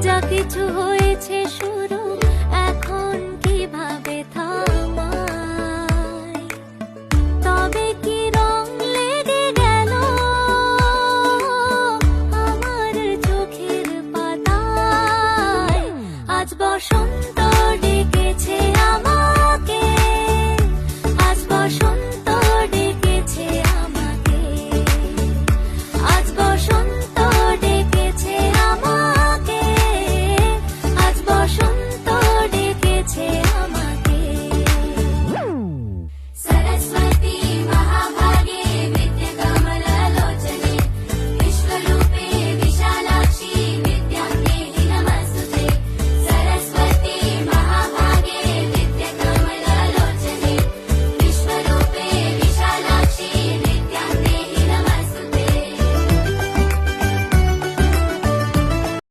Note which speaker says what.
Speaker 1: যা কিছু হয়েছে শুরু, এখন কিভাবে থামাই? তবে কি রং লেগে গেল আমার চোখের পাতায়? আজ বসন্ত